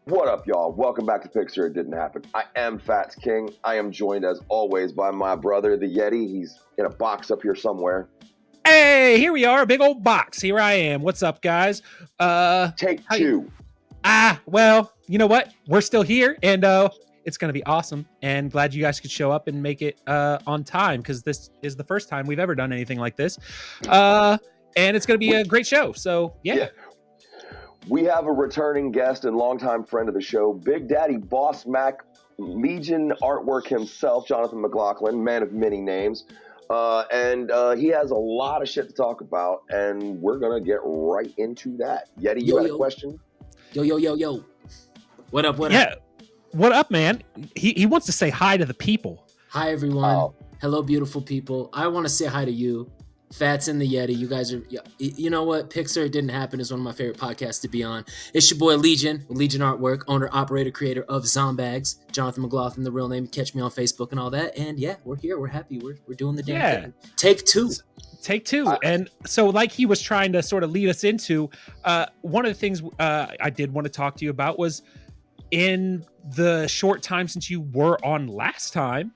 What up, y'all? Welcome back to Pics. It didn't happen. I am Fats King. I am joined, as always, by my brother, the Yeti. He's in a box up here somewhere. Hey, here we are, a big old box. Here I am. What's up, guys? Take two. Well, you know what? We're still here, and it's going to be awesome. And glad you guys could show up and make it on time, because this is the first time we've ever done anything like this. And it's going to be a great show. So, yeah. We have a returning guest and longtime friend of the show, Big Daddy Boss Mac, LegionArtWork himself, Jonathan McLaughlin, man of many names. And he has a lot of shit to talk about, and we're going to get right into that. Yeti, you had a question? Yo. What up? Yeah. What up, man? He wants to say hi to the people. Hi, everyone. Hello, beautiful people. I want to say hi to you. Fats and the Yeti, you guys are, you know what? Pics It Didn't Happen is one of my favorite podcasts to be on. It's your boy Legion, with LegionArtWork, owner, operator, creator of ZomBagz, Jonathan McLaughlin, the real name. Catch me on Facebook and all that. And yeah, we're here. We're happy. We're doing the damn thing. Take two. And so, like he was trying to sort of lead us into, one of the things I did want to talk to you about was, in the short time since you were on last time,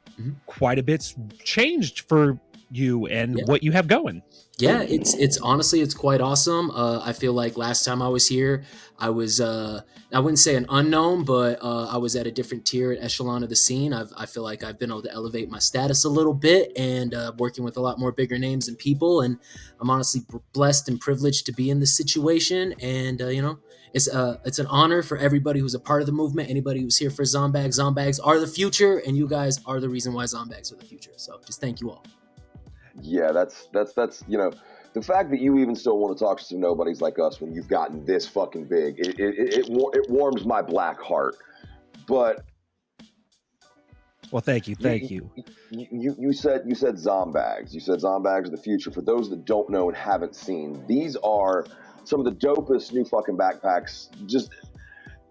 quite a bit's changed for you and what you have going. Yeah, it's honestly, it's quite awesome. I feel like last time I was here, I was I wouldn't say an unknown, but I was at a different tier at echelon of the scene. I feel like I've been able to elevate my status a little bit, and working with a lot more bigger names and people, and I'm honestly blessed and privileged to be in this situation. And it's an honor for everybody who's a part of the movement, anybody who's here for ZomBagz. ZomBagz are the future, and you guys are the reason why ZomBagz are the future. So just thank you all. Yeah, that's the fact that you even still want to talk to some nobodies like us when you've gotten this fucking big. It warms my black heart. But thank you. You said ZomBagz. You said ZomBagz are the future. For those that don't know and haven't seen, these are some of the dopest new fucking backpacks. Just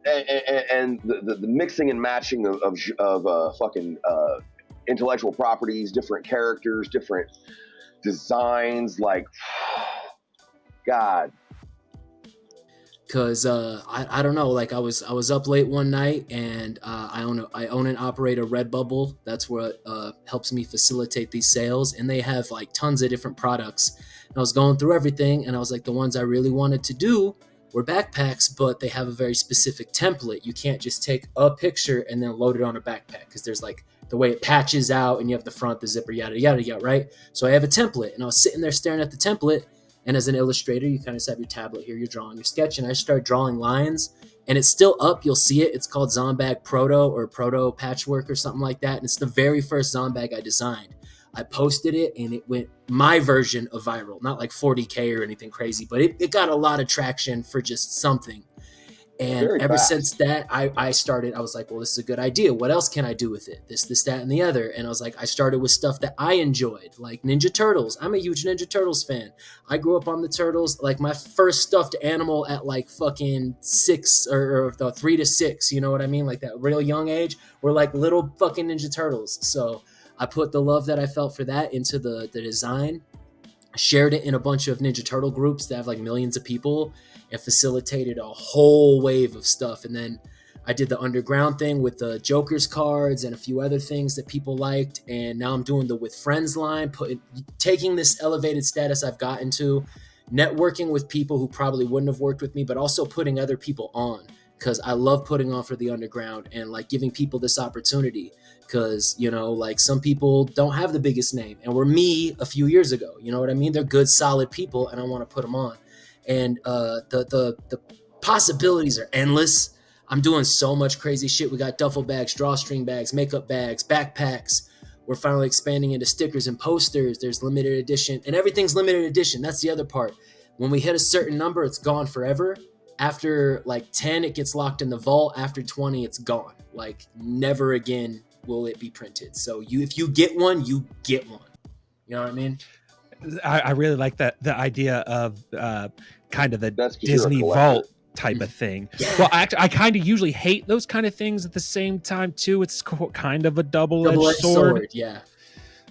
and the mixing and matching of fucking intellectual properties, different characters, different designs, like God. Cause I don't know, like I was up late one night, and I own and operate a Redbubble. That's what helps me facilitate these sales, and they have like tons of different products. And I was going through everything, and I was like, the ones I really wanted to do were backpacks, but they have a very specific template. You can't just take a picture and then load it on a backpack, because there's like the way it patches out, and you have the front, the zipper, yada, yada, yada, right? So I have a template, and I was sitting there staring at the template, and as an illustrator, you kind of have your tablet here, you're drawing your sketch, and I started drawing lines, and it's still up, you'll see it. It's called ZomBagz Proto Patchwork or something like that, and it's the very first ZomBagz I designed. I posted it, and it went my version of viral, not like 40K or anything crazy, but it got a lot of traction for just something. And Very ever fast. since that, I was like, well, this is a good idea. What else can I do with it? This, that, and the other. And I was like, I started with stuff that I enjoyed, like Ninja Turtles. I'm a huge Ninja Turtles fan. I grew up on the Turtles. Like my first stuffed animal at like fucking 6 or 3 to 6, you know what I mean? Like that real young age, were like little fucking Ninja Turtles. So I put the love that I felt for that into the design, shared it in a bunch of Ninja Turtle groups that have like millions of people, and facilitated a whole wave of stuff. And then I did the underground thing with the Joker's cards and a few other things that people liked. And now I'm doing the With Friends line, taking this elevated status I've gotten to, networking with people who probably wouldn't have worked with me, but also putting other people on, because I love putting on for the underground and like giving people this opportunity. Because, like some people don't have the biggest name and were me a few years ago. You know what I mean? They're good, solid people, and I want to put them on. And the possibilities are endless. I'm doing so much crazy shit. We got duffel bags, drawstring bags, makeup bags, backpacks. We're finally expanding into stickers and posters. There's limited edition, and everything's limited edition. That's the other part. When we hit a certain number, it's gone forever. After like 10, it gets locked in the vault. After 20, it's gone. Like never again will it be printed. So if you get one, you get one. You know what I mean? I really like the idea of kind of the That's 'cause Disney you're a collector. vault type of thing. Yeah. Well, I kind of usually hate those kind of things at the same time too. It's kind of a double-edged sword. Yeah.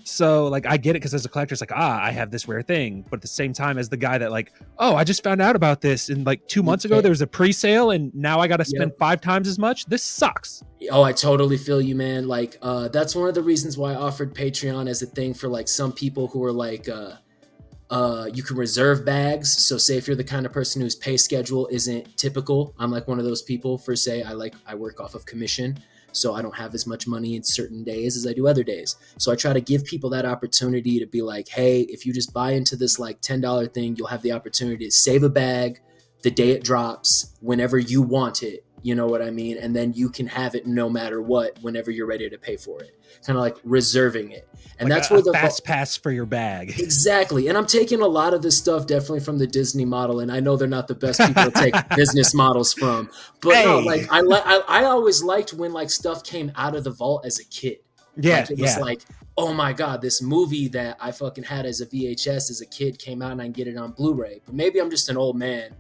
So like I get it, because as a collector, it's like, I have this rare thing. But at the same time, as the guy that like, oh, I just found out about this, and like 2 months ago there was a pre-sale, and now I got to spend 5 times as much. This sucks. Oh, I totally feel you, man. Like that's one of the reasons why I offered Patreon as a thing for like some people who are like you can reserve bags. So say if you're the kind of person whose pay schedule isn't typical, I'm like one of those people. For say I work off of commission, so I don't have as much money in certain days as I do other days. So I try to give people that opportunity to be like, hey, if you just buy into this like $10 thing, you'll have the opportunity to save a bag the day it drops, whenever you want it. You know what I mean? And then you can have it no matter what, whenever you're ready to pay for it. Kind of like reserving it. And like that's where the fast pass for your bag. Exactly. And I'm taking a lot of this stuff definitely from the Disney model. And I know they're not the best people to take business models from. But no, like I always liked when like stuff came out of the vault as a kid. Yeah. Like, it was like, oh my God, this movie that I fucking had as a VHS as a kid came out and I can get it on Blu-ray. But maybe I'm just an old man.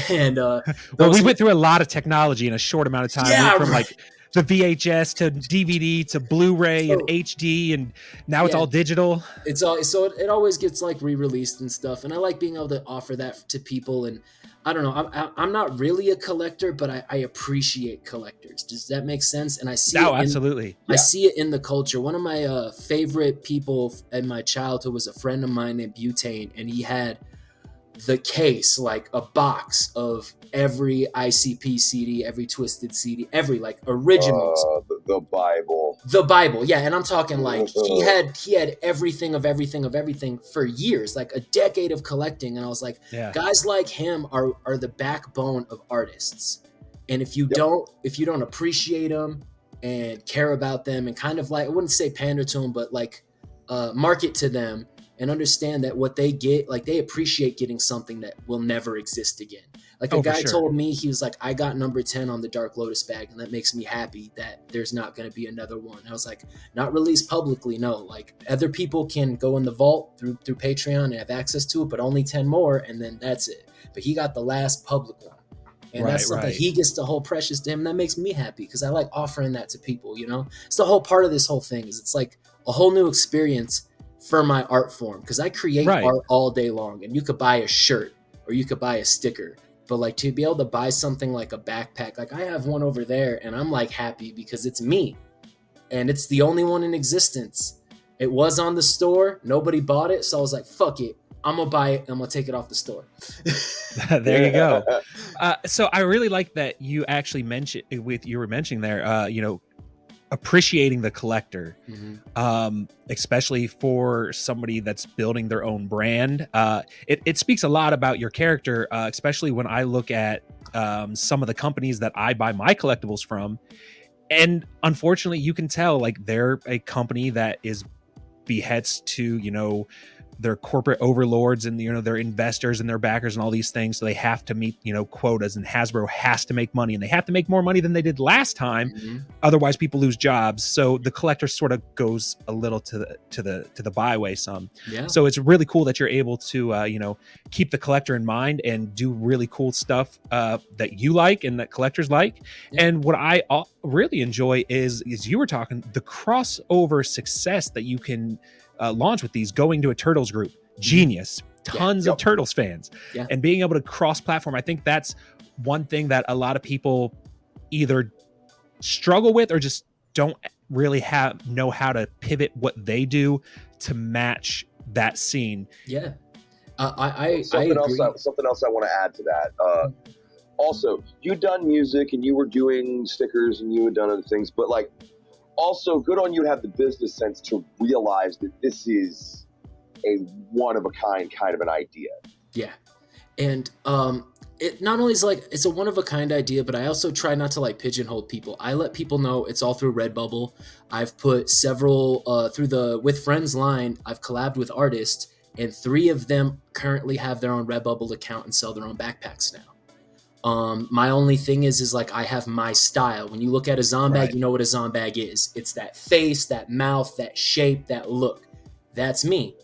And well, we went through a lot of technology in a short amount of time. Yeah, from like the VHS to DVD to Blu-ray and HD, and now it's all digital. It's all so it always gets like re-released and stuff, and I like being able to offer that to people. And I don't know, I'm not really a collector, but I appreciate collectors. Does that make sense? And I see absolutely. I see it in the culture. One of my favorite people in my childhood was a friend of mine named Butane, and he had the case, like a box of every ICP CD, every Twisted CD, every like originals. The Bible, yeah. And I'm talking like he had everything of everything for years, like a decade of collecting. And I was like, guys like him are the backbone of artists. And if you don't appreciate them and care about them and kind of like, I wouldn't say pander to them, but like market to them, and understand that what they get, like they appreciate getting something that will never exist again. Like a guy told me, he was like, I got number 10 on the Dark Lotus bag, and that makes me happy that there's not going to be another one. I was like, not released publicly, no. Like other people can go in the vault through Patreon and have access to it, but only 10 more, and then that's it. But he got the last public one. And that's something he gets to hold precious to him. And that makes me happy because I like offering that to people, you know? It's the whole part of this whole thing is it's like a whole new experience for my art form, because I create art all day long, and you could buy a shirt or you could buy a sticker, but like to be able to buy something like a backpack, like I have one over there, and I'm like happy because it's me and it's the only one in existence. It was on the store, nobody bought it, so I was like, fuck it, I'm gonna buy it and I'm gonna take it off the store. There you go. So I really like that you actually mentioned you were mentioning there, appreciating the collector, especially for somebody that's building their own brand. It speaks a lot about your character, especially when I look at some of the companies that I buy my collectibles from. And unfortunately, you can tell like they're a company that is beheads to, their corporate overlords and their investors and their backers and all these things, so they have to meet quotas, and Hasbro has to make money, and they have to make more money than they did last time, otherwise people lose jobs. So the collector sort of goes a little to the byway some. So it's really cool that you're able to keep the collector in mind and do really cool stuff that you like and that collectors like. And what I really enjoy is you were talking the crossover success that you can launch with these, going to a Turtles group, genius, tons of Turtles fans, and being able to cross platform. I think that's one thing that a lot of people either struggle with or just don't really know how to pivot what they do to match that scene. I something agree. Something else I want to add to that. Also, you'd done music and you were doing stickers and you had done other things, but like, also good on you to have the business sense to realize that this is a one-of-a-kind kind of an idea. And it not only is like it's a one-of-a-kind idea, but I also try not to like pigeonhole people. I let people know it's all through Redbubble. I've put several through the With Friends line. I've collabed with artists, and 3 of them currently have their own Redbubble account and sell their own backpacks now. My only thing is like I have my style. When you look at a ZomBag, you know what a ZomBag is. It's that face, that mouth, that shape, that look. That's me.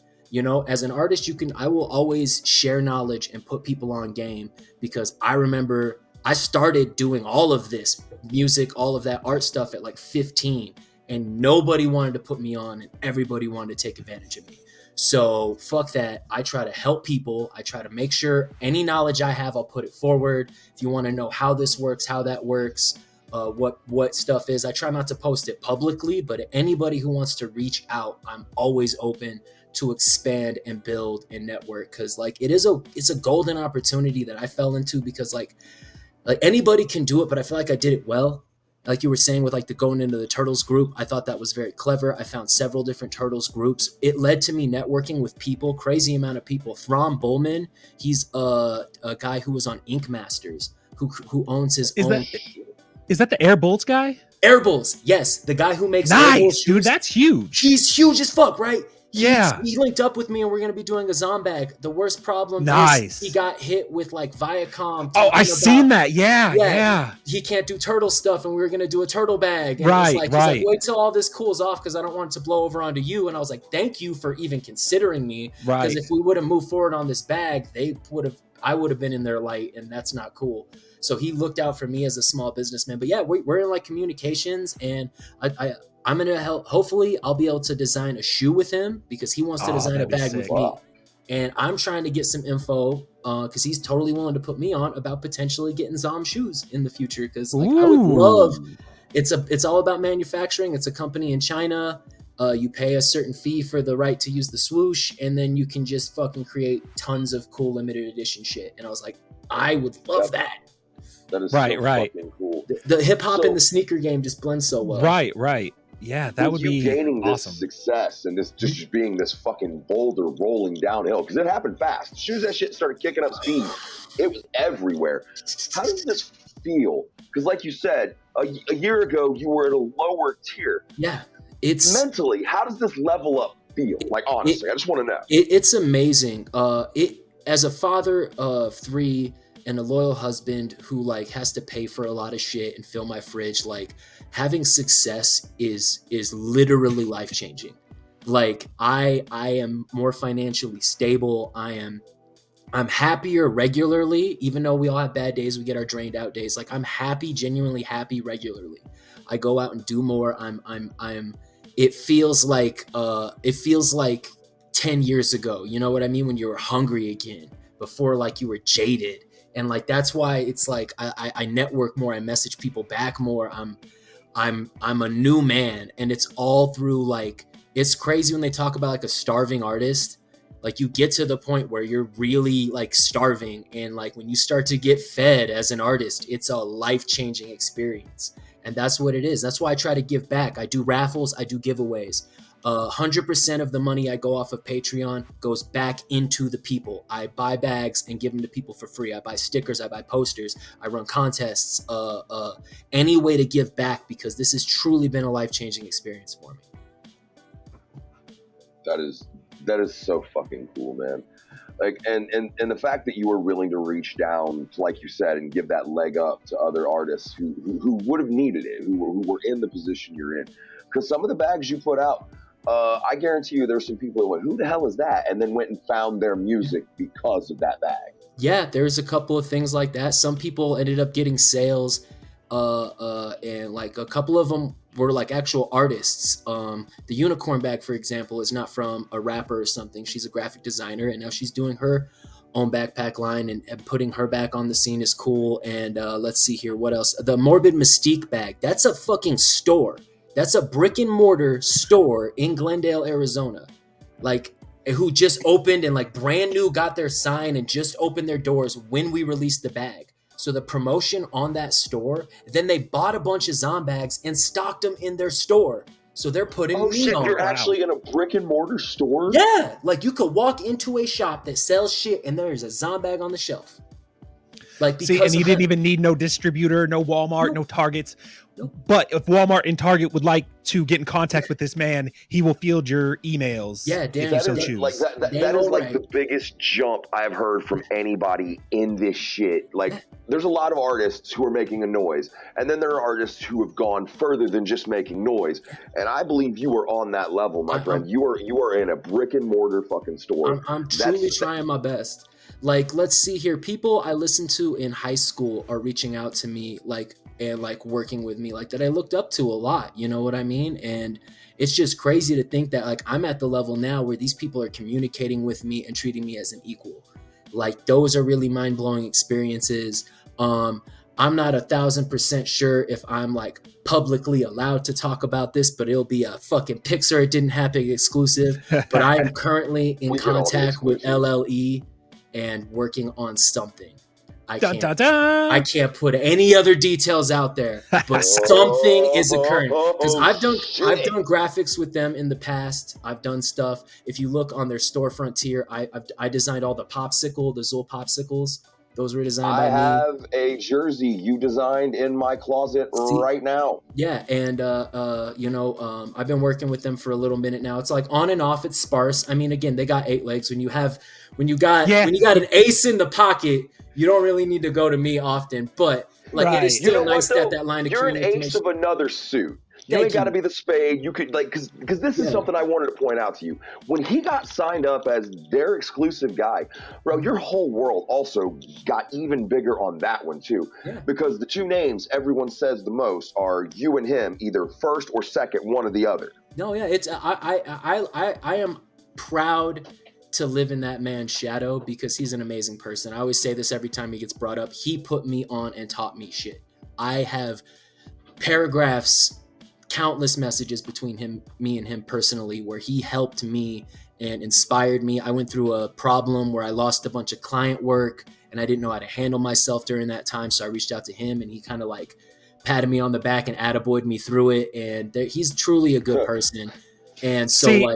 As an artist, I will always share knowledge and put people on game, because I remember I started doing all of this music, all of that art stuff at like 15. and nobody wanted to put me on, and everybody wanted to take advantage of me. So fuck that. I try to help people. I try to make sure any knowledge I have, I'll put it forward. If you want to know how this works, how that works, what stuff is, I try not to post it publicly, but anybody who wants to reach out, I'm always open to expand and build and network. Cause like it's a golden opportunity that I fell into, because like anybody can do it, but I feel like I did it well. Like you were saying with like the going into the Turtles group, I thought that was very clever. I found several different Turtles groups. It led to me networking with people, crazy amount of people. Throm Bullman, he's a guy who was on Ink Masters, who owns his own. Is that the Air Bolts guy? Air Bolts, yes, the guy who makes nice, dude. That's huge. He's huge as fuck, right? Yeah, he linked up with me, and we're gonna be doing a ZomBagz. The worst problem is he got hit with like Viacom. Oh, I seen that. Yeah. He can't do turtle stuff, and we were gonna do a turtle bag. And right. He's like, wait till all this cools off, because I don't want it to blow over onto you. And I was like, thank you for even considering me. Right. Because if we would have moved forward on this bag, I would have been in their light, and that's not cool. So he looked out for me as a small businessman. But yeah, we're in like communications, and I'm going to help. Hopefully I'll be able to design a shoe with him, because he wants to design a bag with me. And I'm trying to get some info because he's totally willing to put me on about potentially getting Zom shoes in the future. Because like I would love, it's all about manufacturing. It's a company in China. You pay a certain fee for the right to use the swoosh, and then you can just fucking create tons of cool limited edition shit. And I was like, I would love that. That is right. Fucking cool. The hip hop and the sneaker game just blend so well. Right. Yeah, that would be gaining awesome. This success and this just being this fucking boulder rolling downhill, because it happened fast. As soon as that shit started kicking up speed, it was everywhere. How does this feel? Because like you said, a year ago you were at a lower tier. Yeah, it's mentally. How does this level up feel? Like honestly, I just want to know. It's amazing. As a father of 3 and a loyal husband who like has to pay for a lot of shit and fill my fridge, like having success is literally life-changing. Like I am more financially stable. I'm happier regularly, even though we all have bad days, we get our drained out days. Like I'm happy, genuinely happy regularly. I go out and do more. It feels like 10 years ago, you know what I mean? When you were hungry again, before like you were jaded. And like, that's why it's like, I network more, I message people back more. I'm a new man, and it's all through like, it's crazy when they talk about like a starving artist, like you get to the point where you're really like starving. And like, when you start to get fed as an artist, it's a life-changing experience. And that's what it is. That's why I try to give back. I do raffles, I do giveaways. 100% of the money I go off of Patreon goes back into the people. I buy bags and give them to people for free. I buy stickers, I buy posters, I run contests, any way to give back, because this has truly been a life-changing experience for me. That is so fucking cool, man. Like, and the fact that you were willing to reach down, like you said, and give that leg up to other artists who would have needed it, who were in the position you're in. Because some of the bags you put out, I guarantee you there's some people that went, who the hell is that? And then went and found their music because of that bag. Yeah, there's a couple of things like that. Some people ended up getting sales, and like a couple of them were like actual artists. The unicorn bag, for example, is not from a rapper or something. She's a graphic designer, and now she's doing her own backpack line, and putting her back on the scene is cool. And let's see here, what else? The Morbid Mystique bag, that's a fucking store. That's a brick and mortar store in Glendale, Arizona, like who just opened and like brand new, got their sign and just opened their doors when we released the bag. So the promotion on that store, then they bought a bunch of ZomBagz and stocked them in their store. So they're putting me on. You're actually in a brick and mortar store? Yeah, like you could walk into a shop that sells shit and there's a ZomBagz on the shelf. Like, see, and you didn't even need no distributor, no Walmart, no Targets. But if Walmart and Target would like to get in contact with this man, he will field your emails. Yeah, damn, that is like the biggest jump I've heard from anybody in this shit. Like, there's a lot of artists who are making a noise, and then there are artists who have gone further than just making noise. And I believe you are on that level, my friend. You are in a brick and mortar fucking store. I'm truly trying my best. Like, let's see here. People I listened to in high school are reaching out to me. Like, and like working with me, like that I looked up to a lot, you know what I mean? And it's just crazy to think that like I'm at the level now where these people are communicating with me and treating me as an equal. Like those are really mind-blowing experiences. I'm not 1,000% sure if I'm like publicly allowed to talk about this, but it'll be a fucking Pics or It Didn't Happen exclusive. But I am currently in contact with LLE and working on something. I can't put any other details out there, but something is occurring because I've done graphics with them in the past. I've done stuff. If you look on their storefront tier, I designed all the Zool popsicles. Those were designed by me. I have a jersey you designed in my closet right now. Yeah, and I've been working with them for a little minute now. It's like on and off. It's sparse. I mean, again, they got 8 legs. When you got an ace in the pocket, you don't really need to go to me often. But like, it is still nice that line of communication. You're an ace of another suit. You ain't got to be the spade. You could like, because this is something I wanted to point out to you. When he got signed up as their exclusive guy, bro, your whole world also got even bigger on that one too. Yeah. Because the 2 names everyone says the most are you and him, either first or second, one or the other. No, yeah, it's I am proud to live in that man's shadow because he's an amazing person. I always say this every time he gets brought up. He put me on and taught me shit. I have paragraphs, countless messages between me and him personally, where he helped me and inspired me. I went through a problem where I lost a bunch of client work and I didn't know how to handle myself during that time. So I reached out to him and he kind of like patted me on the back and attaboyed me through it. And he's truly a good person. And so yeah,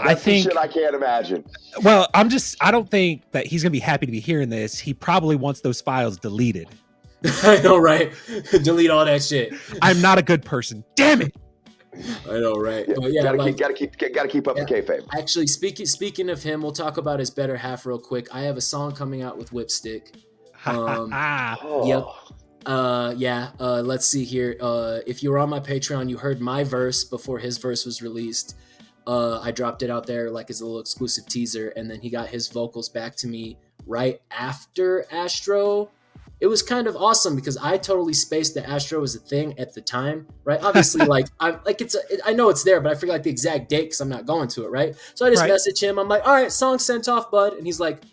I think shit I can't imagine. Well, I don't think that he's going to be happy to be hearing this. He probably wants those files deleted. I know, right? Delete all that shit. I'm not a good person. Damn it. I know, right? Yeah, but yeah, gotta keep up the kayfabe. Actually, speaking of him, we'll talk about his better half real quick. I have a song coming out with Whipstick. Yep. Let's see here. If you were on my Patreon, you heard my verse before his verse was released. I dropped it out there like as a little exclusive teaser, and then he got his vocals back to me right after Astro. It was kind of awesome because I totally spaced that Astro was a thing at the time, right? Obviously, I know it's there, but I forget like the exact date because I'm not going to it, right? So I just message him. I'm like, all right, song sent off, bud. And he's like,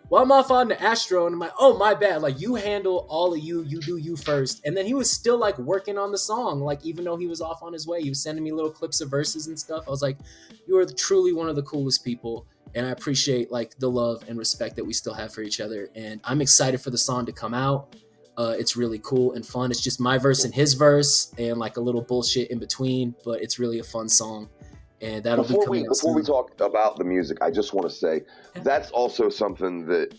well, I'm off on the Astro. And I'm like, oh, my bad. Like, you handle all of you do you first. And then he was still like working on the song. Like, even though he was off on his way, he was sending me little clips of verses and stuff. I was like, you are truly one of the coolest people. And I appreciate like the love and respect that we still have for each other. And I'm excited for the song to come out. It's really cool and fun. It's just my verse and his verse and like a little bullshit in between, but it's really a fun song. And that'll be coming out soon. Before we talk about the music, I just want to say that's also something that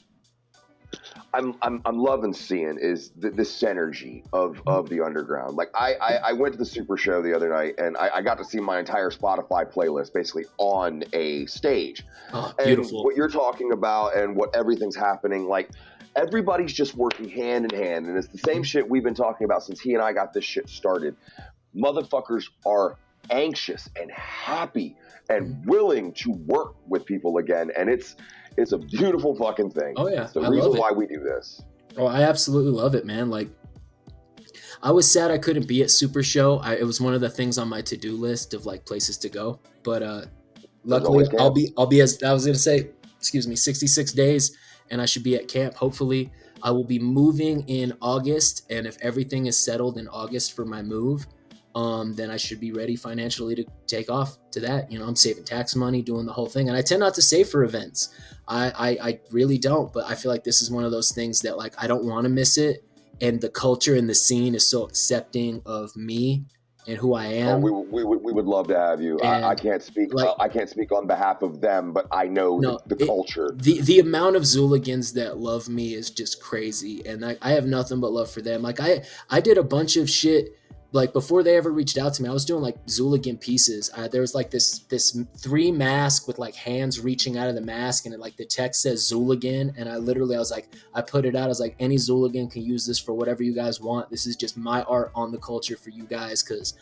I'm loving seeing is this synergy of the underground. Like I went to the Super Show the other night and I got to see my entire Spotify playlist basically on a stage. Oh, beautiful. And what you're talking about and what everything's happening, like everybody's just working hand in hand. And it's the same shit we've been talking about since he and I got this shit started. Motherfuckers are anxious and happy and willing to work with people again. And it's a beautiful fucking thing. Oh yeah. It's the reason why we do this. Oh, I absolutely love it, man. Like I was sad I couldn't be at Super Show. It was one of the things on my to-do list of like places to go. But luckily I'll be as I was going to say, 66 days and I should be at camp. Hopefully I will be moving in August. And if everything is settled in August for my move, then I should be ready financially to take off to that. You know, I'm saving tax money, doing the whole thing. And I tend not to save for events. I really don't, but I feel like this is one of those things that like, I don't want to miss it. And the culture and the scene is so accepting of me and who I am. Oh, we would love to have you. I can't speak. Like, I can't speak on behalf of them, but I know the culture. The amount of Zooligans that love me is just crazy, and I have nothing but love for them. Like I did a bunch of shit. Like before they ever reached out to me, I was doing like Zooligan pieces. There was like this 3 mask with like hands reaching out of the mask, and like the text says Zooligan. And I was like, I put it out. I was like, any Zooligan can use this for whatever you guys want. This is just my art on the culture for you guys, because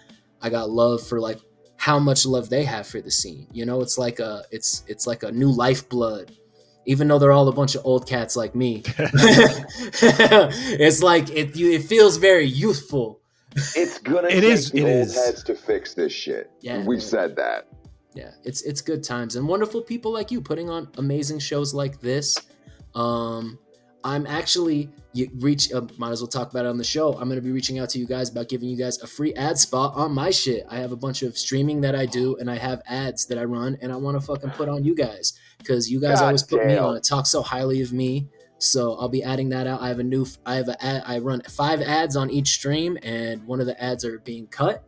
I got love for like how much love they have for the scene. You know, it's like a new lifeblood even though they're all a bunch of old cats like me. It's like it feels very youthful. It's gonna take the old heads to fix this shit. Yeah, we've said that. Yeah, it's good times and wonderful people like you putting on amazing shows like this. I'm actually might as well talk about it on the show. I'm going to be reaching out to you guys about giving you guys a free ad spot on my shit. I have a bunch of streaming that I do, and I have ads that I run, and I want to fucking put on you guys because you guys always put me on it, talk so highly of me. So I'll be adding that out. I run 5 ads on each stream, and one of the ads are being cut.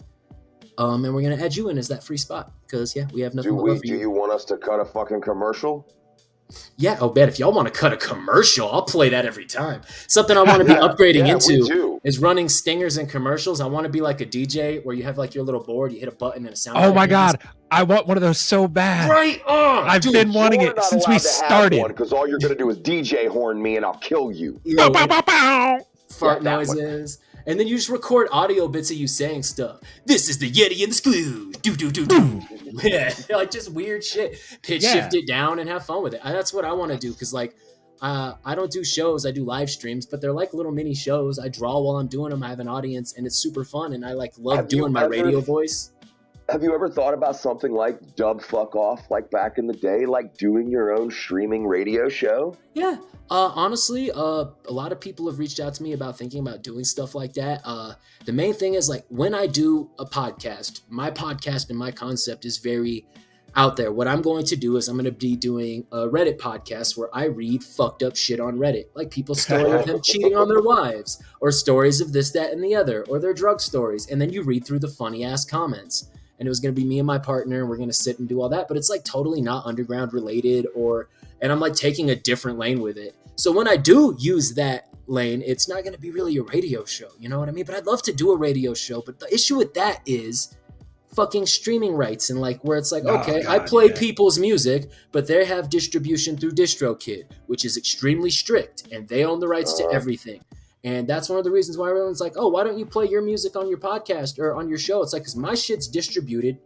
And we're going to add you in as that free spot because, yeah, we have nothing but love for you. Do you want us to cut a fucking commercial? Yeah, I'll bet if y'all want to cut a commercial, I'll play that every time. Something I want to be upgrading into is running stingers and commercials. I want to be like a DJ where you have like your little board, you hit a button and a sound. Oh my God. I want one of those so bad. Right on. I've been wanting it since we started. Because all you're going to do is DJ horn me and I'll kill you. Bow, bow, bow, bow. Fart noises. And then you just record audio bits of you saying stuff. This is the Yeti and the Screw. Do, do, do, do. Yeah, like just weird shit. Pitch shift it down and have fun with it. That's what I want to do because like I don't do shows. I do live streams, but they're like little mini shows. I draw while I'm doing them. I have an audience and it's super fun. And I like love doing my radio voice. Have you ever thought about something like Dub Fuck Off, like back in the day, like doing your own streaming radio show? Yeah. Honestly, a lot of people have reached out to me about thinking about doing stuff like that. The main thing is like when I do a podcast, my podcast and my concept is very out there. What I'm going to do is I'm going to be doing a Reddit podcast where I read fucked up shit on Reddit, like people's story of them cheating on their wives or stories of this, that, and the other, or their drug stories. And then you read through the funny ass comments. And it was going to be me and my partner, and we're going to sit and do all that. But it's like totally not underground related and I'm like taking a different lane with it. So when I do use that lane, it's not going to be really a radio show. You know what I mean? But I'd love to do a radio show. But the issue with that is fucking streaming rights and like where it's like, I play people's music, but they have distribution through DistroKid, which is extremely strict and they own the rights to everything. And that's one of the reasons why everyone's like, oh, why don't you play your music on your podcast or on your show? It's like, because my shit's distributed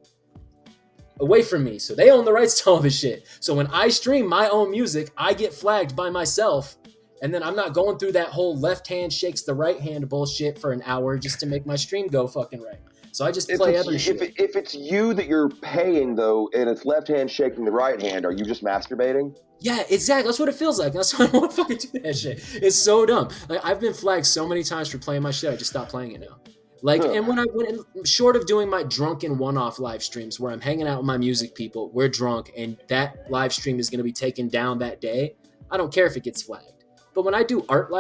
away from me. So they own the rights to all this shit. So when I stream my own music, I get flagged by myself. And then I'm not going through that whole left hand shakes the right hand bullshit for an hour just to make my stream go fucking right. So I just play other shit. If it's you that you're paying, though, and it's left hand shaking the right hand, are you just masturbating? Yeah, exactly. That's what it feels like. That's why I want to fucking do that shit. It's so dumb. Like I've been flagged so many times for playing my shit. I just stopped playing it now. Like, and when short of doing my drunken one-off live streams where I'm hanging out with my music people, we're drunk, and that live stream is going to be taken down that day. I don't care if it gets flagged. But when I do art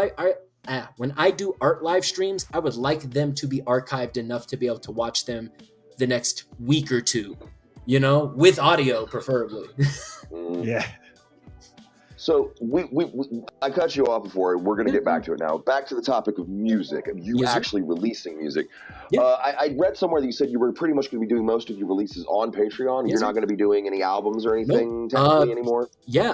live streams, I would like them to be archived enough to be able to watch them the next week or two, you know, with audio preferably. Yeah. So I cut you off before. We're going to get back to it now. Back to the topic of music, of you actually releasing music. Yeah. I read somewhere that you said you were pretty much going to be doing most of your releases on Patreon. You're not going to be doing any albums or anything technically anymore? Yeah,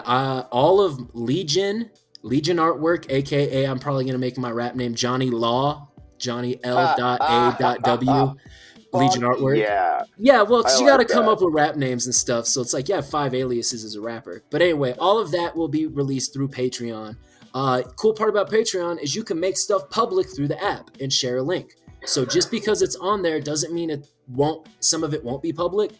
all of LegionArtWork, a.k.a. I'm probably going to make my rap name Johnny Law, Johnny L.A.W. LegionArtWork. Yeah, well, you got to come up with rap names and stuff. So it's like, 5 aliases as a rapper. But anyway, all of that will be released through Patreon. Cool part about Patreon is you can make stuff public through the app and share a link. So just because it's on there doesn't mean some of it won't be public.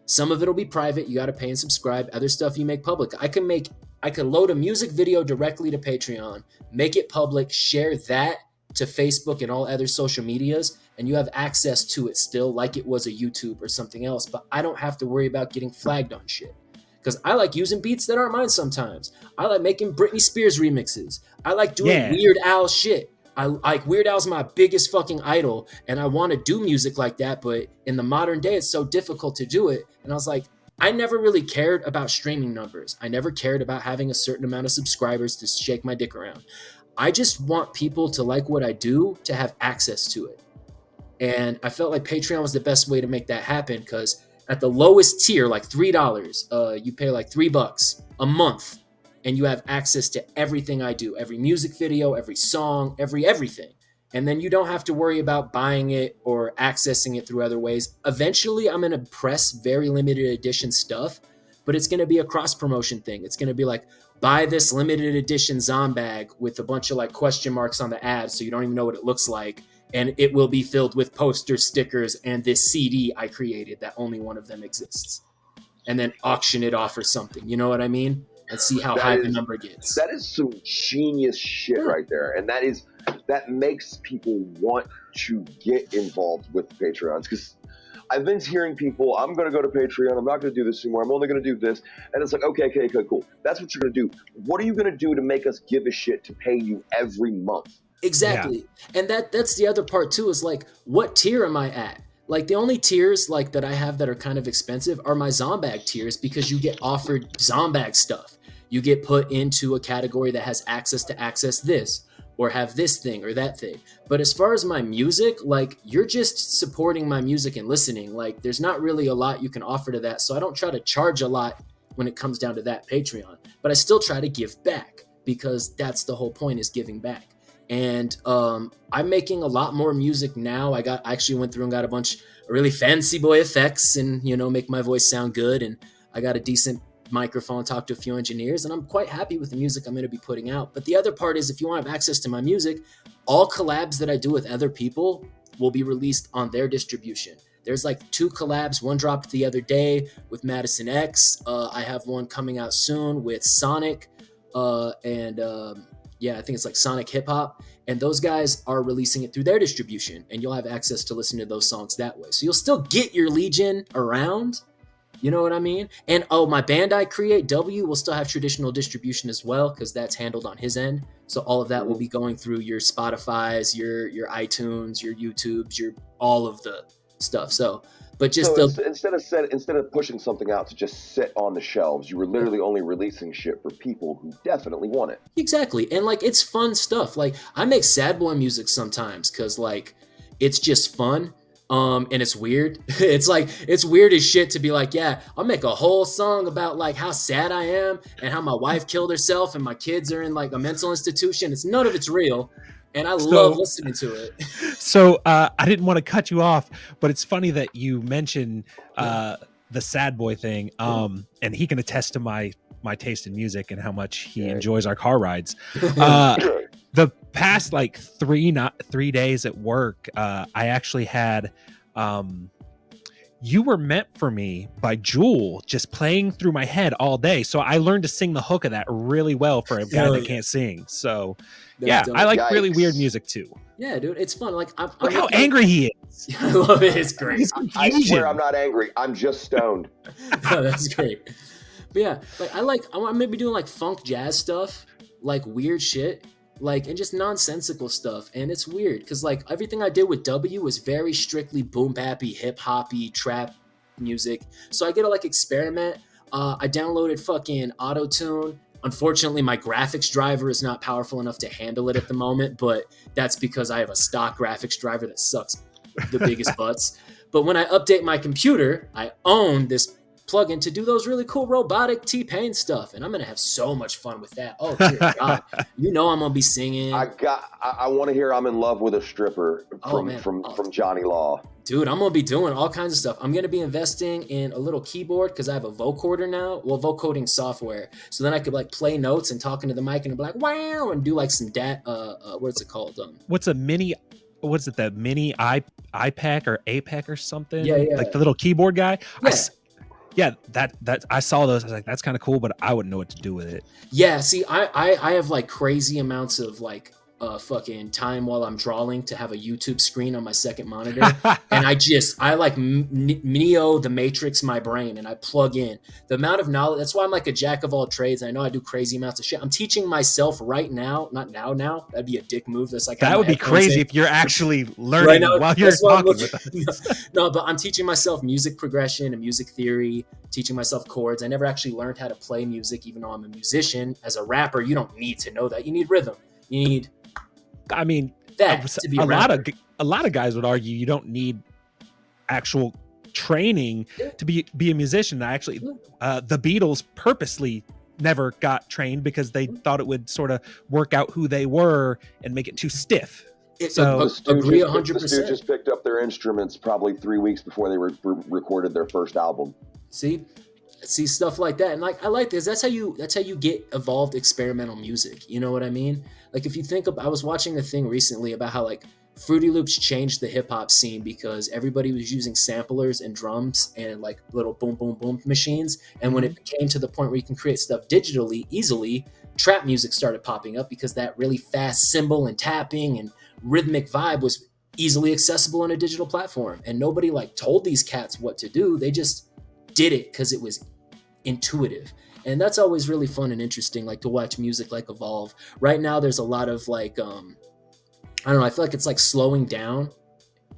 Some of it'll be private. You got to pay and subscribe. Other stuff you make public. I could load a music video directly to Patreon, make it public, share that to Facebook and all other social medias, and you have access to it still like it was a YouTube or something else. But I don't have to worry about getting flagged on shit. Because I like using beats that aren't mine sometimes. I like making Britney Spears remixes. I like doing Weird Al shit. Weird Al's my biggest fucking idol, and I want to do music like that, but in the modern day, it's so difficult to do it. And I was like, I never really cared about streaming numbers. I never cared about having a certain amount of subscribers to shake my dick around. I just want people to like what I do, to have access to it. And I felt like Patreon was the best way to make that happen, because at the lowest tier, like $3, you pay like $3 a month, and you have access to everything I do, every music video, every song, everything. And then you don't have to worry about buying it or accessing it through other ways. Eventually, I'm going to press very limited edition stuff, but it's going to be a cross promotion thing. It's going to be like, buy this limited edition ZomBag with a bunch of like question marks on the ad, so you don't even know what it looks like, and it will be filled with posters, stickers, and this CD I created that only one of them exists, and then auction it off or something. You know what I mean? And see how high the number gets. That is some genius shit right there, and that makes people want to get involved with Patreons, because I've been hearing people, I'm going to go to Patreon, I'm not going to do this anymore, I'm only going to do this, and it's like, okay, cool. That's what you're going to do. What are you going to do to make us give a shit to pay you every month? Exactly. Yeah. And that's the other part too, is like, what tier am I at? Like the only tiers like that I have that are kind of expensive are my ZomBag tiers, because you get offered ZomBag stuff. You get put into a category that has access to access this, or have this thing or that thing. But as far as my music, like, you're just supporting my music and listening. Like, there's not really a lot you can offer to that. So I don't try to charge a lot when it comes down to that Patreon, but I still try to give back, because that's the whole point, is giving back. And I'm making a lot more music now. I actually went through and got a bunch of really fancy boy effects and, you know, make my voice sound good. And I got a decent microphone, talked to a few engineers, and I'm quite happy with the music I'm going to be putting out. But the other part is, if you want to have access to my music, all collabs that I do with other people will be released on their distribution. There's like 2 collabs. One dropped the other day with Madison X. I have one coming out soon with Sonic, yeah, I think it's like Sonic Hip Hop. And those guys are releasing it through their distribution, and you'll have access to listen to those songs that way. So you'll still get your Legion around. You know what I mean? And my band I create, W, will still have traditional distribution as well, because that's handled on his end. So all of that will be going through your Spotify's, your iTunes, your YouTubes, your all of the stuff. So, but just instead of pushing something out to just sit on the shelves, you were literally only releasing shit for people who definitely want it. Exactly. And like, it's fun stuff. Like, I make sad boy music sometimes because like it's just fun. And it's weird. It's like, it's weird as shit to be like, yeah, I'll make a whole song about like how sad I am and how my wife killed herself and my kids are in like a mental institution. None of it's real. And I love listening to it. So I didn't want to cut you off, but it's funny that you mentioned the sad boy thing. And he can attest to my taste in music and how much he enjoys our car rides. The past like 3 days at work, I actually had You Were Meant for Me by Jewel just playing through my head all day. So I learned to sing the hook of that really well for a guy that can't sing. So I like really weird music too. Yeah, dude, it's fun. Like, look how angry he is. I love it. It's great. I swear I'm not angry. I'm just stoned. Oh, that's great. But yeah, like I'm maybe doing like funk jazz stuff, like weird shit. Like, and just nonsensical stuff. And it's weird because like everything I did with W was very strictly boom bappy, hip hoppy, trap music. So I get to like experiment. I downloaded fucking Auto-Tune. Unfortunately, my graphics driver is not powerful enough to handle it at the moment, but that's because I have a stock graphics driver that sucks the biggest butts. But when I update my computer, I own this plugin to do those really cool robotic T-Pain stuff, and I'm gonna have so much fun with that. Oh dear God, you know I'm gonna be singing. I want to hear "I'm in Love with a Stripper" from Johnny Law. Dude, I'm gonna be doing all kinds of stuff. I'm gonna be investing in a little keyboard because I have a vocoder now. Well, vocoding software, so then I could like play notes and talk into the mic and be like wow, and do like some what's it called? What's a mini? What's it? The mini iPac or APAC or something? Yeah. Like the little keyboard guy. Yeah. That I saw those. I was like, that's kind of cool, but I wouldn't know what to do with it. Yeah, see, I have like crazy amounts of like fucking time while I'm drawing to have a YouTube screen on my second monitor, and I like Neo the Matrix my brain, and I plug in the amount of knowledge. That's why I'm like a jack of all trades. And I know I do crazy amounts of shit. I'm teaching myself right now, not now. That'd be a dick move. That's like that would be crazy if you're actually learning right now, while you're talking with us. No, but I'm teaching myself music progression and music theory. Teaching myself chords. I never actually learned how to play music, even though I'm a musician. As a rapper, you don't need to know that. You need rhythm. You need. I mean, that to be a lot of guys would argue you don't need actual training to be a musician. Actually, the Beatles purposely never got trained because they thought it would sort of work out who they were and make it too stiff. So agree 100%. The Stooges picked up their instruments probably 3 weeks before they recorded their first album. See, see stuff like that, and like I like this. That's how you get evolved experimental music. You know what I mean? Like if you think of, I was watching a thing recently about how like Fruity Loops changed the hip hop scene because everybody was using samplers and drums and like little boom boom boom machines. And when it came to the point where you can create stuff digitally easily, trap music started popping up because that really fast cymbal and tapping and rhythmic vibe was easily accessible on a digital platform. And nobody like told these cats what to do. They just did it because it was intuitive. And that's always really fun and interesting, like to watch music like evolve. Right now there's a lot of like I don't know, I feel like it's like slowing down,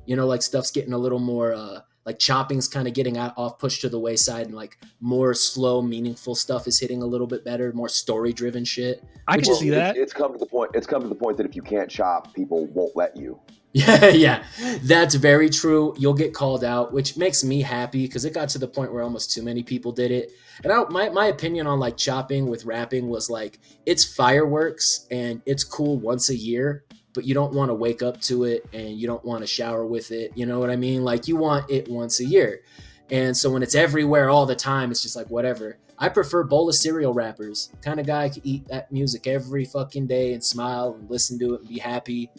you know, like stuff's getting a little more like chopping's kind of getting off pushed to the wayside, and like more slow meaningful stuff is hitting a little bit better, more story driven shit. I can see that. It's come to the point that if you can't chop, people won't let you. Yeah, that's very true. You'll get called out, which makes me happy because it got to the point where almost too many people did it. And my opinion on like chopping with rapping was like, it's fireworks and it's cool once a year, but you don't want to wake up to it and you don't want to shower with it. You know what I mean? Like you want it once a year. And so when it's everywhere all the time, it's just like, whatever. I prefer bowl of cereal rappers. Kind of guy could eat that music every fucking day and smile and listen to it and be happy.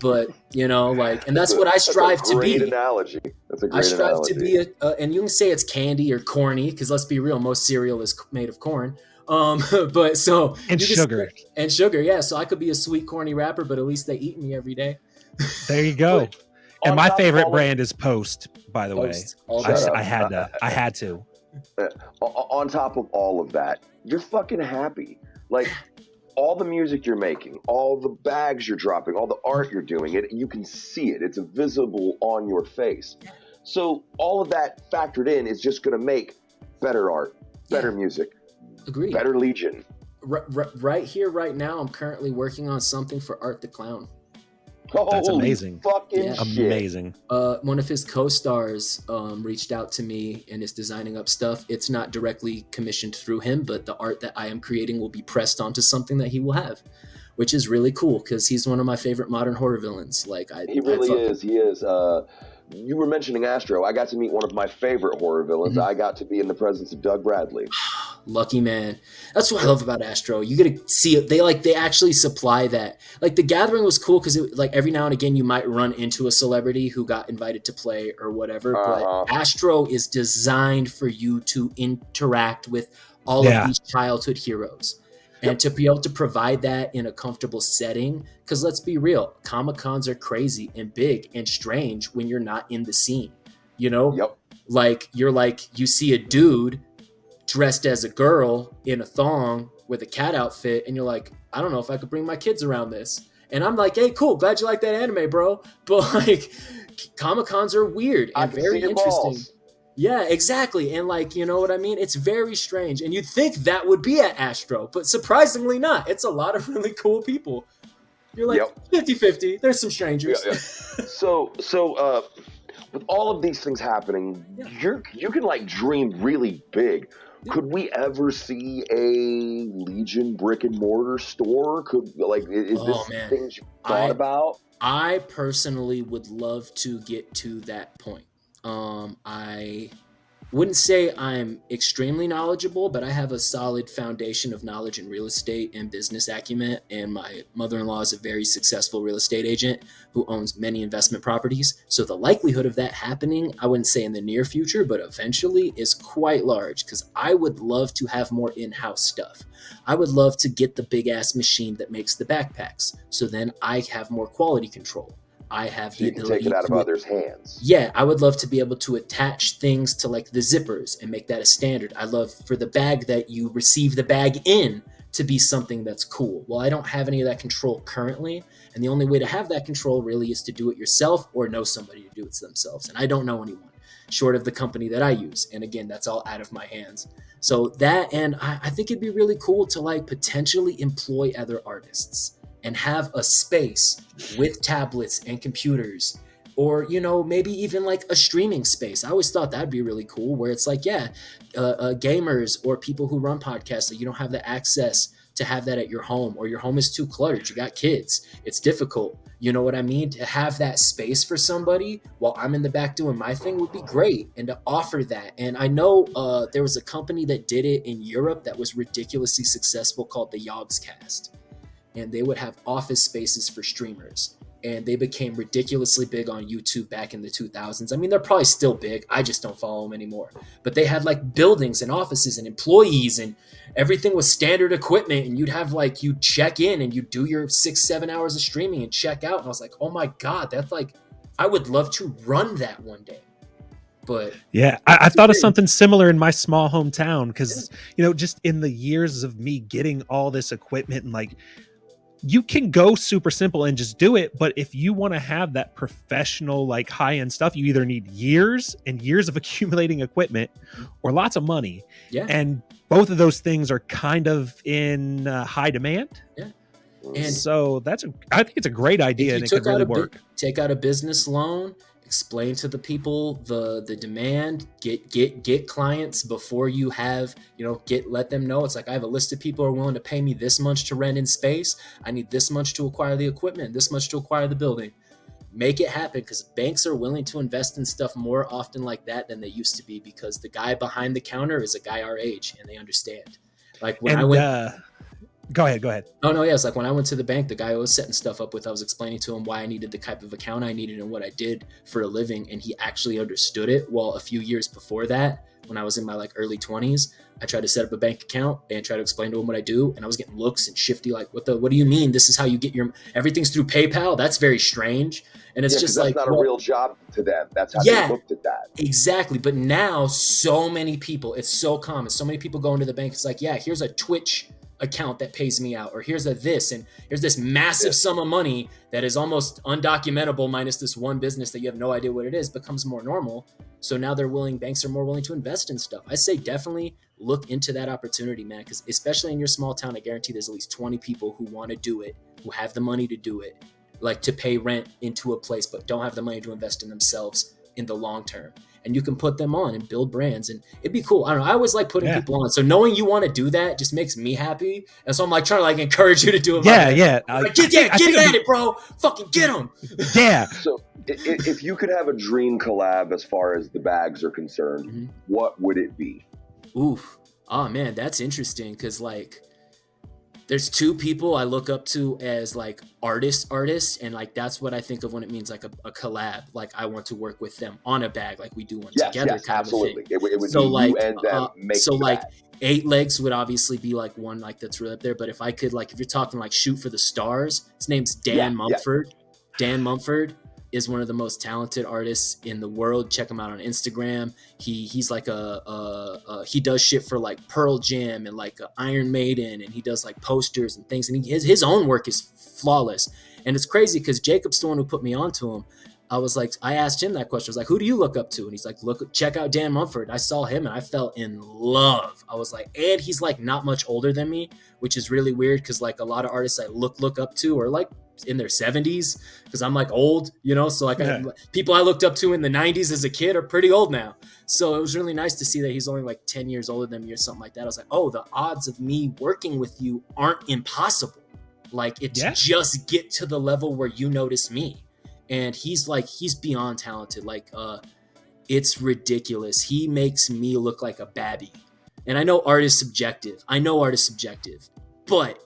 But, you know, like, and that's what I strive to be. That's a great analogy. I strive to be and you can say it's candy or corny, because let's be real, most cereal is made of corn. But so and sugar. And sugar, yeah. So I could be a sweet, corny rapper, but at least they eat me every day. There you go. And my favorite brand is Post, by the way. I had to. On top of all of that, you're fucking happy. Like all the music you're making, all the bags you're dropping, all the art you're doing, you can see it. It's visible on your face. So all of that factored in is just going to make better art, better music, Agreed. Better Legion. Right here, right now, I'm currently working on something for Art the Clown. That's amazing. Fucking shit. Amazing. One of his co-stars reached out to me and is designing up stuff. It's not directly commissioned through him, but the art that I am creating will be pressed onto something that he will have, which is really cool because he's one of my favorite modern horror villains. He is. You were mentioning Astro. I got to meet one of my favorite horror villains. I got to be in the presence of Doug Bradley. Lucky man. That's what I love about Astro. You get to see it. They actually supply that. Like The Gathering was cool because like every now and again you might run into a celebrity who got invited to play or whatever. But Astro is designed for you to interact with all of these childhood heroes. And to be able to provide that in a comfortable setting, because let's be real, Comic-Cons are crazy and big and strange when you're not in the scene, you know? Yep. Like, you see a dude dressed as a girl in a thong with a cat outfit, and you're like, I don't know if I could bring my kids around this. And I'm like, hey, cool, glad you like that anime, bro. But like, Comic-Cons are weird and very interesting. Balls. Yeah, exactly. And like, you know what I mean? It's very strange. And you'd think that would be at Astro, but surprisingly not. It's a lot of really cool people. You're like 50-50. There's some strangers. Yeah. So with all of these things happening, you can like dream really big. Could we ever see a Legion brick and mortar store? Is this things you thought about? I personally would love to get to that point. I wouldn't say I'm extremely knowledgeable, but I have a solid foundation of knowledge in real estate and business acumen. And my mother-in-law is a very successful real estate agent who owns many investment properties. So the likelihood of that happening, I wouldn't say in the near future, but eventually is quite large because I would love to have more in-house stuff. I would love to get the big ass machine that makes the backpacks. So then I have more quality control. I have the ability to take it out of others' hands. Yeah, I would love to be able to attach things to like the zippers and make that a standard. I love for the bag that you receive the bag in to be something that's cool. Well, I don't have any of that control currently, and the only way to have that control really is to do it yourself or know somebody to do it themselves. And I don't know anyone short of the company that I use. And again, that's all out of my hands. So that, and I think it'd be really cool to like potentially employ other artists and have a space with tablets and computers, or, you know, maybe even like a streaming space. I always thought that'd be really cool, where it's like, gamers or people who run podcasts that you don't have the access to have that at your home, or your home is too cluttered, you got kids, it's difficult, you know what I mean? To have that space for somebody while I'm in the back doing my thing would be great, and to offer that. And I know there was a company that did it in Europe that was ridiculously successful called the ZomBagz, and they would have office spaces for streamers. And they became ridiculously big on YouTube back in the 2000s. I mean, they're probably still big. I just don't follow them anymore. But they had like buildings and offices and employees, and everything was standard equipment. And you'd have like, you check in and you do your 6-7 hours of streaming and check out. And I was like, oh my God, that's like, I would love to run that one day. But yeah, I thought of something similar in my small hometown, because, you know, just in the years of me getting all this equipment, and like, you can go super simple and just do it. But if you want to have that professional, like high-end stuff, you either need years and years of accumulating equipment or lots of money. Yeah. And both of those things are kind of in high demand. Yeah. And so I think it's a great idea, and it could really work. Take out a business loan, explain to the people the demand, get clients before you have, you know, let them know. It's like, I have a list of people who are willing to pay me this much to rent in space. I need this much to acquire the equipment, this much to acquire the building. Make it happen, because banks are willing to invest in stuff more often like that than they used to be, because the guy behind the counter is a guy our age and they understand. Like when I went... Go ahead. Oh, no, yeah. It's like when I went to the bank, the guy I was setting stuff up with, I was explaining to him why I needed the type of account I needed and what I did for a living. And he actually understood it. Well, a few years before that, when I was in my like early 20s, I tried to set up a bank account and try to explain to him what I do. And I was getting looks and shifty, like, what do you mean? This is how you get everything's through PayPal? That's very strange. And it's just like, that's not a real job to them. That's how they looked at that. Exactly. But now so many people, it's so common. So many people go into the bank. It's like, yeah, here's a Twitch account that pays me out, or here's this, and here's this massive sum of money that is almost undocumentable, minus this one business that you have no idea what it is, becomes more normal. So now banks are more willing to invest in stuff. I say definitely look into that opportunity, man, because especially in your small town, I guarantee there's at least 20 people who want to do it, who have the money to do it, like to pay rent into a place, but don't have the money to invest in themselves in the long term. And you can put them on and build brands, and it'd be cool. I don't know. I always like putting people on. So knowing you want to do that just makes me happy. And so I'm like trying to like encourage you to do it. Yeah. Like, get at it, bro. Fucking get them. Yeah. So if you could have a dream collab as far as the bags are concerned, what would it be? Oof. Oh man, that's interesting. Cause like, there's two people I look up to as like artists, and like that's what I think of when it means like a collab. Like I want to work with them on a bag, like we do one together. Yes, absolutely. It would so be like, you and them make so the like bag. 8 Legs would obviously be like one like that's really up there. But if I could, like, if you're talking like shoot for the stars, his name's Dan Mumford. Yeah. Dan Mumford is one of the most talented artists in the world. Check him out on Instagram. He's like he does shit for like Pearl Jam and like Iron Maiden, and he does like posters and things, and his own work is flawless. And it's crazy because Jacob's the one who put me onto him. I asked him that question. I was like, who do you look up to? And he's like, check out Dan Mumford. I saw him and I fell in love. I was like, and he's like not much older than me, which is really weird because like a lot of artists I look up to are like in their 70s because I'm like old, you know? So like people I looked up to in the 90s as a kid are pretty old now. So it was really nice to see that he's only like 10 years older than me or something like that. I was like, oh, the odds of me working with you aren't impossible. Like it's just get to the level where you notice me. And he's beyond talented. Like, it's ridiculous. He makes me look like a babby. And I know art is subjective. But,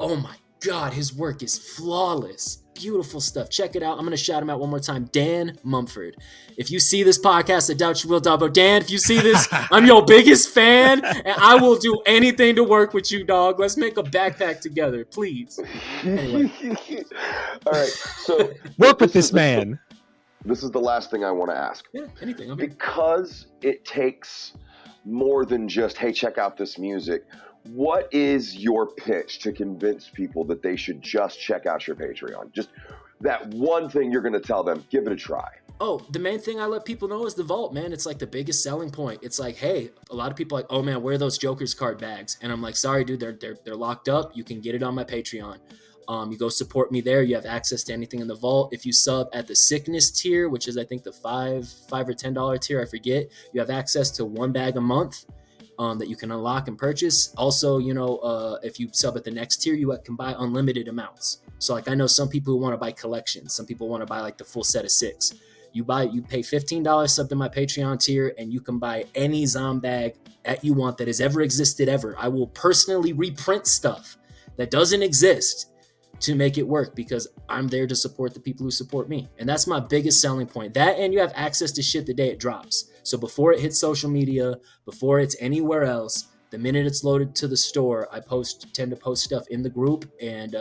oh my God, his work is flawless. Beautiful stuff. Check it out. I'm going to shout him out one more time. Dan Mumford. If you see this podcast, I doubt you will, dog. But Dan, if you see this, I'm your biggest fan. And I will do anything to work with you, dog. Let's make a backpack together, please. Anyway. All right. So work with this man. This is the last thing I want to ask. Yeah, anything. Okay. Because it takes more than just, hey, check out this music. What is your pitch to convince people that they should just check out your Patreon? Just that one thing you're going to tell them, give it a try. Oh, the main thing I let people know is the vault, man. It's like the biggest selling point. It's like, hey, a lot of people are like, oh man, where are those Joker's card bags? And I'm like, sorry, dude, they're locked up. You can get it on my Patreon. You go support me there. You have access to anything in the vault. If you sub at the sickness tier, which is I think the $5 or $10 tier, I forget, you have access to one bag a month. that you can unlock and purchase. Also, if you sub at the next tier, you can buy unlimited amounts. So like I know some people who want to buy collections, some people want to buy like the full set of 6. You pay $15 sub to my Patreon tier, and you can buy any ZomBag that you want that has ever existed ever. I will personally reprint stuff that doesn't exist to make it work, because I'm there to support the people who support me. And that's my biggest selling point. That, and you have access to shit the day it drops. So before it hits social media, before it's anywhere else, the minute it's loaded to the store, I tend to post stuff in the group, and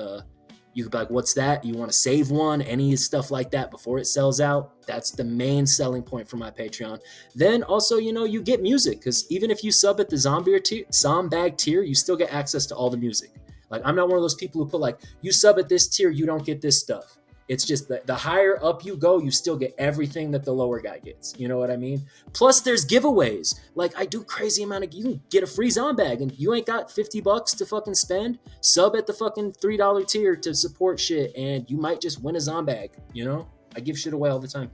you could be like, what's that? You want to save one? Any stuff like that before it sells out. That's the main selling point for my Patreon. Then also, you get music, because even if you sub at the ZomBag tier, you still get access to all the music. Like, I'm not one of those people who put like, you sub at this tier, you don't get this stuff. It's just that the higher up you go, you still get everything that the lower guy gets. You know what I mean? Plus, there's giveaways. Like, I do crazy amount of, you can get a free ZomBag, and you ain't got $50 to fucking spend. Sub at the fucking $3 tier to support shit, and you might just win a ZomBag. I give shit away all the time.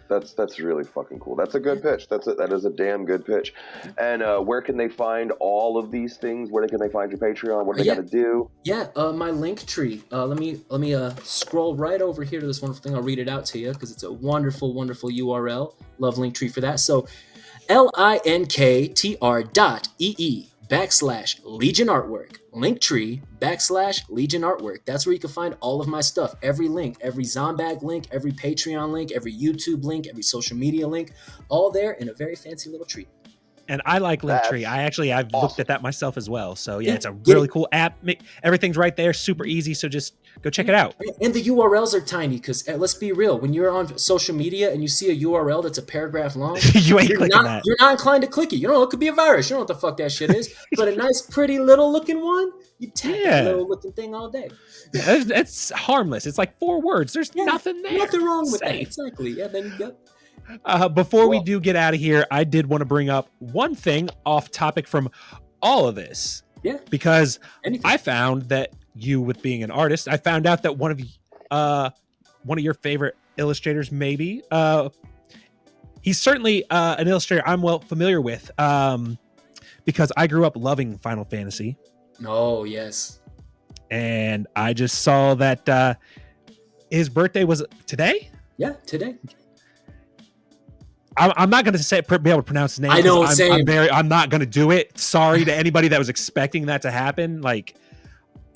That's really fucking cool. That's a good pitch. That is a damn good pitch. And where can they find all of these things? Where can they find your Patreon? What do they got to do? Yeah, my link tree. Let me scroll right over here to this wonderful thing. I'll read it out to you because it's a wonderful, wonderful URL. Love Linktree for that. So linktr.ee/LegionArtWork. Linktree/LegionArtWork. That's where you can find all of my stuff. Every link, every ZomBag link, every Patreon link, every YouTube link, every social media link, all there in a very fancy little tree. And I like Linktree. I've awesome. Looked at that myself as well. So yeah, it's a really cool app. Everything's right there, super easy. So just go check it out. And the URLs are tiny, because let's be real, when you're on social media and you see a URL that's a paragraph long, you're not inclined to click it. It could be a virus. You don't know what the fuck that shit is. But a nice, pretty little looking one, you tap that little looking thing all day. It's harmless. It's like 4 words. There's nothing there. Nothing wrong with that. Exactly. Yeah. Then you go. Before we do get out of here, I did want to bring up one thing off topic from all of this. Yeah. Because I found that you, with being an artist, I found out that one of your favorite illustrators, maybe, he's certainly an illustrator I'm well familiar with, because I grew up loving Final Fantasy. Oh, yes. And I just saw that his birthday was today? Yeah, today. I'm not going to be able to pronounce his name. I know, I'm not going to do it. Sorry to anybody that was expecting that to happen. Like,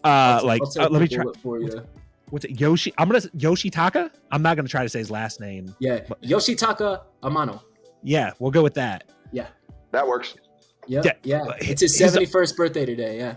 let me try for you. What's it? Yoshitaka? I'm not going to try to say his last name. Yeah, Yoshitaka Amano. Yeah, we'll go with that. Yeah, that works. Yeah. It's his 71st birthday today. Yeah.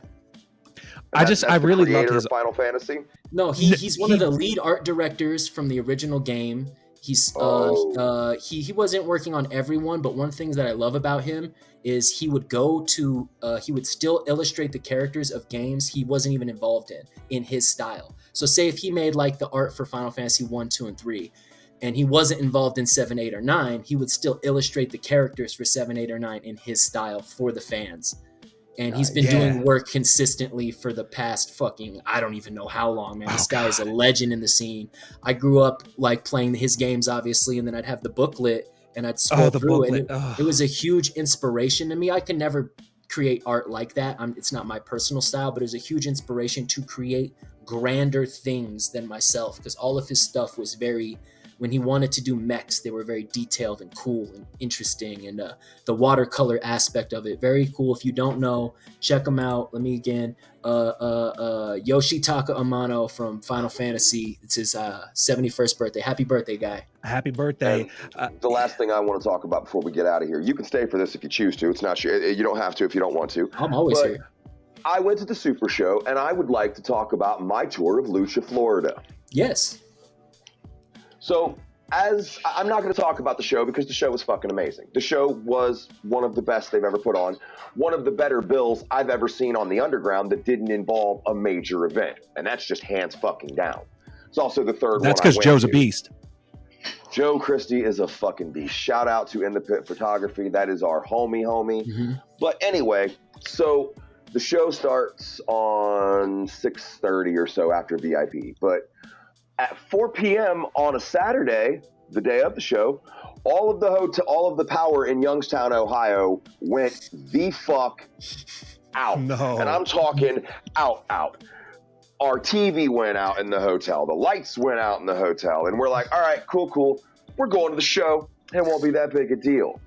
I really love his Final Fantasy. No, he's one of the lead art directors from the original game. He's he wasn't working on everyone, but one thing that I love about him is he would still illustrate the characters of games he wasn't even involved in his style. So say if he made like the art for Final Fantasy 1, 2, and 3, and he wasn't involved in 7, 8, or 9, he would still illustrate the characters for 7, 8, or 9 in his style for the fans. And he's been doing work consistently for the past fucking, I don't even know how long, man. This guy is a legend in the scene. I grew up like playing his games, obviously, and then I'd have the booklet and I'd scroll through it. And it was a huge inspiration to me. I can never create art like that. It's not my personal style, but it was a huge inspiration to create grander things than myself, because all of his stuff was very... When he wanted to do mechs, they were very detailed and cool and interesting, and the watercolor aspect of it, very cool. If you don't know, check him out. Let me again, Yoshitaka Amano from Final Fantasy. It's his 71st birthday. Happy birthday, guy! Happy birthday! The last thing I want to talk about before we get out of here, you can stay for this if you choose to. It's not you don't have to if you don't want to. I'm always here. I went to the Super Show, and I would like to talk about my tour of Lucha, Florida. Yes. So, I'm not going to talk about the show because the show was fucking amazing. The show was one of the best they've ever put on. One of the better bills I've ever seen on the underground that didn't involve a major event. And that's just hands fucking down. It's also the third one. That's because Joe's a beast. Joe Christie is a fucking beast. Shout out to In the Pit Photography. That is our homie. Mm-hmm. But anyway, so the show starts on 6:30 or so after VIP. But at 4 p.m. on a Saturday, the day of the show, all of the power in Youngstown, Ohio went the fuck out. No. And I'm talking out. Our TV went out in the hotel. The lights went out in the hotel. And we're like, all right, cool. We're going to the show. It won't be that big a deal.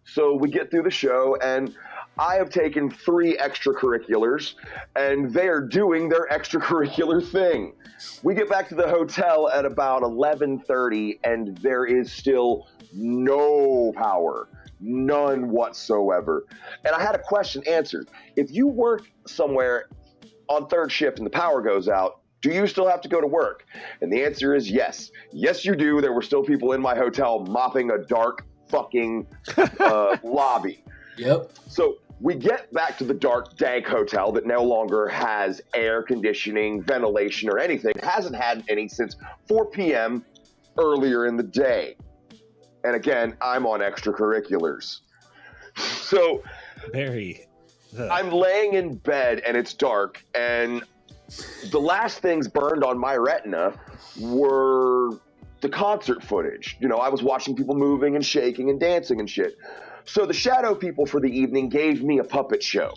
So we get through the show, and I have taken 3 extracurriculars, and they're doing their extracurricular thing. We get back to the hotel at about 11:30, and there is still no power. None whatsoever. And I had a question answered. If you work somewhere on 3rd shift and the power goes out, do you still have to go to work? And the answer is yes. Yes, you do. There were still people in my hotel mopping a dark fucking lobby. Yep. So we get back to the dark, dank hotel that no longer has air conditioning, ventilation, or anything. It hasn't had any since 4 p.m. earlier in the day. And again, I'm on extracurriculars. So I'm laying in bed and it's dark, and the last things burned on my retina were the concert footage. You know, I was watching people moving and shaking and dancing and shit. So the shadow people for the evening gave me a puppet show.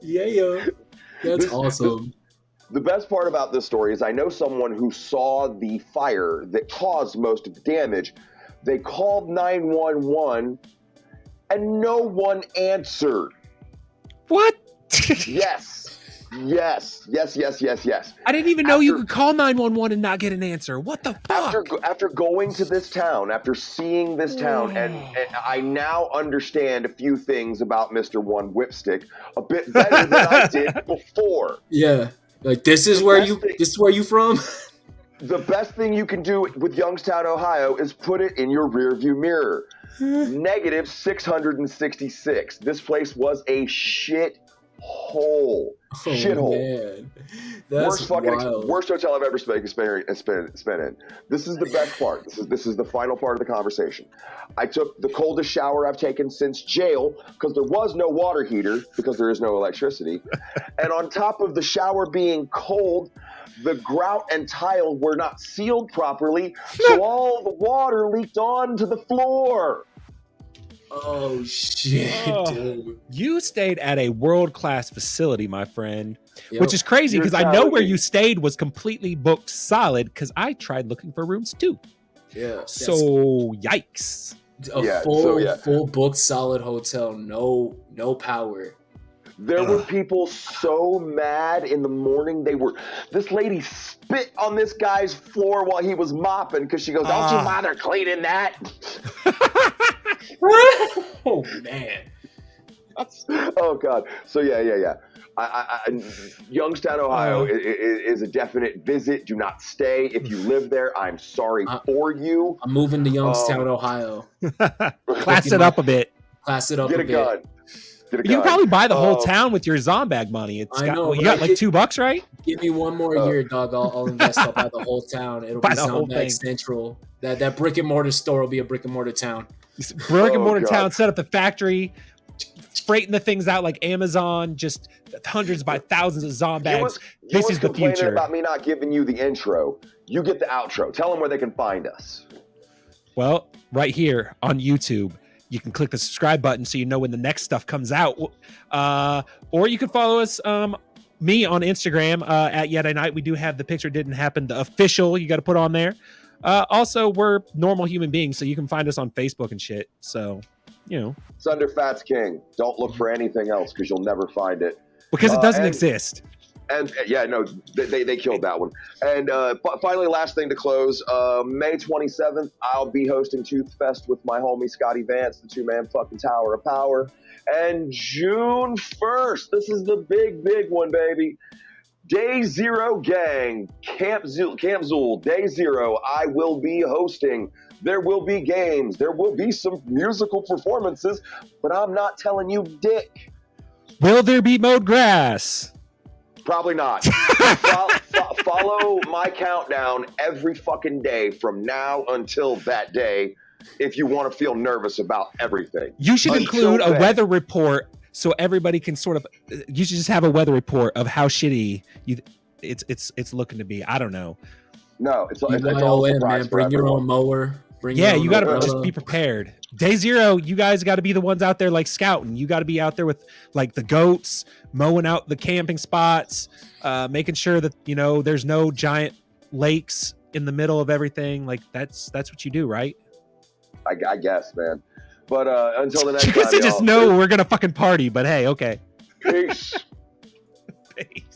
Yeah. That's awesome. The best part about this story is I know someone who saw the fire that caused most of the damage. They called 911 and no one answered. What? Yes. I didn't even know you could call 911 and not get an answer. What the fuck? After going to this town, after seeing this town, and I now understand a few things about Mr. One Whipstick a bit better than I did before. Yeah. Like, this is where you from? The best thing you can do with Youngstown, Ohio is put it in your rearview mirror. Negative 666. This place was a shit hole. Shithole. That's worst hotel I've ever spent in. This is the best part. This is the final part of the conversation. I took the coldest shower I've taken since jail because there was no water heater because there is no electricity. And on top of the shower being cold, the grout and tile were not sealed properly, so all the water leaked onto the floor. Oh, shit, dude. You stayed at a world-class facility, my friend, Yep. which is crazy because I know telling where me. you stayed was completely booked solid because I tried looking for rooms too. Yeah. So, yikes. Full booked solid hotel, no power. There were people so mad in the morning. This lady spit on this guy's floor while he was mopping because she goes, "Don't you bother cleaning that." Oh man. Oh God. So yeah. Youngstown, Ohio is a definite visit. Do not stay. If you live there, I'm sorry for you. I'm moving to Youngstown, Ohio. Class it up a bit. Class it up Get a a bit. gun. You can probably buy the whole town with your ZomBagz money. You got like $2, right? Give me one more year, dog. I'll invest. I'll buy the whole town. It'll be Buy the whole thing. ZomBagz Central. That brick and mortar store will be a brick and mortar town. Brick and mortar God. town, set up the factory, freighting the things out like Amazon, just hundreds by thousands of ZomBagz. This is the complaining future. about me not giving you the intro. You get the outro. Tell them where they can find us. Well, right here on YouTube, you can click the subscribe button so you know when the next stuff comes out. Or you can follow us, me on Instagram at Yet a Night. We do have the picture didn't happen, the official you got to put on there. Also, we're normal human beings, so you can find us on Facebook and shit. So, you know. It's under Fats King. Don't look for anything else because you'll never find it. Because it doesn't exist. And yeah, no, they killed that one. And finally, last thing to close, May 27th, I'll be hosting Tooth Fest with my homie Scotty Vance, the two-man fucking Tower of Power. And June 1st, this is the big one, baby. Day Zero Gang, Camp Zool, Day Zero, I will be hosting. There will be games. There will be some musical performances, but I'm not telling you dick. Will there be mowed grass? Probably not. Follow my countdown every fucking day from now until that day if you want to feel nervous about everything. You should Until include a then. weather report so everybody can sort of. You should just have a weather report of how shitty it's looking to be. I don't know. No, it's all BYOM, man. surprise for Bring your everyone. own mower. Yeah, you got to just be prepared. Day 0, you guys got to be the ones out there like scouting. You got to be out there with like the goats, mowing out the camping spots, making sure that, you know, there's no giant lakes in the middle of everything. Like that's what you do, right? I guess, man. But until the next you guys time, just know we're gonna fucking party. But hey, okay. Peace. Peace.